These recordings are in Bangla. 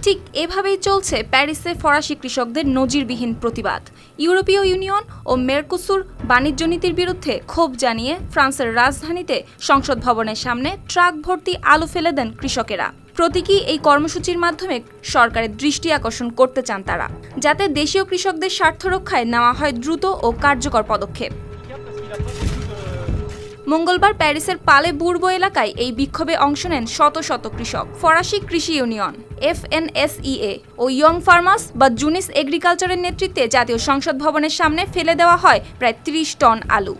ঠিক এভাবেই চলছে প্যারিসে ফরাসি কৃষকদের নজিরবিহীন প্রতিবাদ। ইউরোপীয় ইউনিয়ন ও মেরকোসুর বাণিজ্য নীতির বিরুদ্ধে ক্ষোভ জানিয়ে ফ্রান্সের রাজধানীতে সংসদ ভবনের সামনে ট্রাক ভর্তি আলু ফেলে দেন কৃষকেরা। প্রতীকী এই কর্মসূচির মাধ্যমে সরকারের দৃষ্টি আকর্ষণ করতে চান তারা, যাতে দেশীয় কৃষকদের স্বার্থ রক্ষায় নেওয়া হয় দ্রুত ও কার্যকর পদক্ষেপ। মঙ্গলবার প্যারিসের পালে বুর্বো এলাকায় এই বিক্ষোভে অংশ নেন শত শত কৃষক। ফরাসি কৃষি ইউনিয়ন FNSEA ও ইয়ং ফার্মার্স বা জুনিস এগ্রিকালচারের নেতৃত্বে জাতীয় সংসদ ভবনের সামনে ফেলে দেওয়া হয় প্রায় ৩০ টন আলু।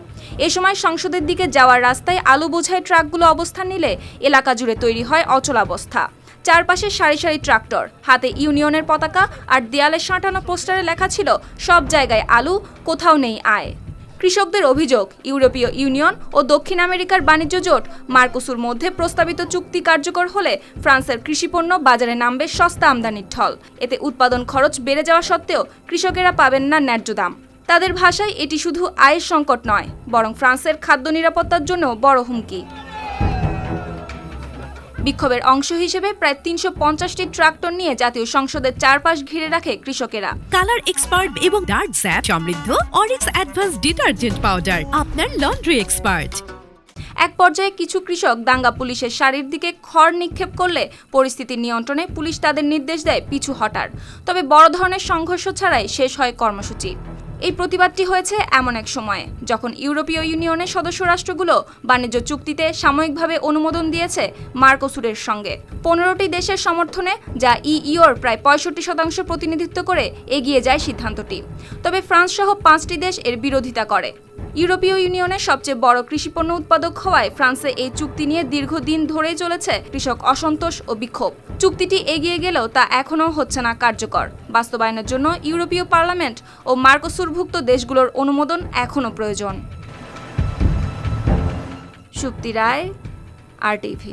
এ সময় সংসদের দিকে যাওয়ার রাস্তায় আলু বোঝাই ট্রাকগুলো অবস্থান নিলে এলাকা জুড়ে তৈরি হয় অচলাবস্থা। চারপাশে সারি সারি ট্রাক্টর, হাতে ইউনিয়নের পতাকা আর দেয়ালে সাঁটানো পোস্টারে লেখা ছিল সব জায়গায় আলু, কোথাও নেই আয়। কৃষকদের অভিযোগ, ইউরোপীয় ইউনিয়ন ও দক্ষিণ আমেরিকার বাণিজ্য জোট মার্কোসুর মধ্যে প্রস্তাবিত চুক্তি কার্যকর হলে ফ্রান্সের কৃষিপণ্য বাজারে নামবে সস্তা আমদানির ঢল। এতে উৎপাদন খরচ বেড়ে যাওয়া সত্ত্বেও কৃষকেরা পাবেন না ন্যায্য দাম। তাদের ভাষায় এটি শুধু আয়ের সংকট নয়, বরং ফ্রান্সের খাদ্য নিরাপত্তার জন্য বড় হুমকি। বিক্ষোভের অংশ হিসেবে প্রায় ৩৫০টি ট্রাক্টর নিয়ে জাতীয় সংসদের চারপাশ ঘিরে রাখে কৃষকেরা। কালার এক্সপার্ট এবং ডার্ক স্যাপ সমৃদ্ধ অরিক্স অ্যাডভান্স ডিটারজেন্ট পাউডার, আপনার লন্ড্রি এক্সপার্ট। এক পর্যায়ে কিছু কৃষক দাঙ্গা পুলিশের শাড়ির দিকে খড় নিক্ষেপ করলে পরিস্থিতি নিয়ন্ত্রণে পুলিশ তাদের নির্দেশ দেয় পিছু হটার। তবে বড় ধরনের সংঘর্ষ ছাড়াই শেষ হয় কর্মসূচি। এই প্রতিবাদটি হয়েছে এমন এক সময়ে যখন ইউরোপীয় ইউনিয়নের সদস্য রাষ্ট্রগুলো বাণিজ্য চুক্তিতে সাময়িকভাবে অনুমোদন দিয়েছে মার্কোসুরের সঙ্গে ১৫টি দেশের সমর্থনে, যা ইইউর প্রায় ৬৫% প্রতিনিধিত্ব করে এগিয়ে যায় সিদ্ধান্তটি। তবে ফ্রান্স সহ 5টি দেশ এর বিরোধিতা করে। ইউরোপীয় ইউনিয়নের সবচেয়ে বড় কৃষিপণ্য উৎপাদক হওয়ায় ফ্রান্সে এই চুক্তি নিয়ে দীর্ঘদিন ধরেই চলেছে কৃষক অসন্তোষ ও বিক্ষোভ। চুক্তিটি এগিয়ে গেলেও তা এখনও হচ্ছে না কার্যকর। বাস্তবায়নের জন্য ইউরোপীয় পার্লামেন্ট ও মার্কোসুরভুক্ত দেশগুলোর অনুমোদন এখনও প্রয়োজন। সুপ্তি রায়, RTV।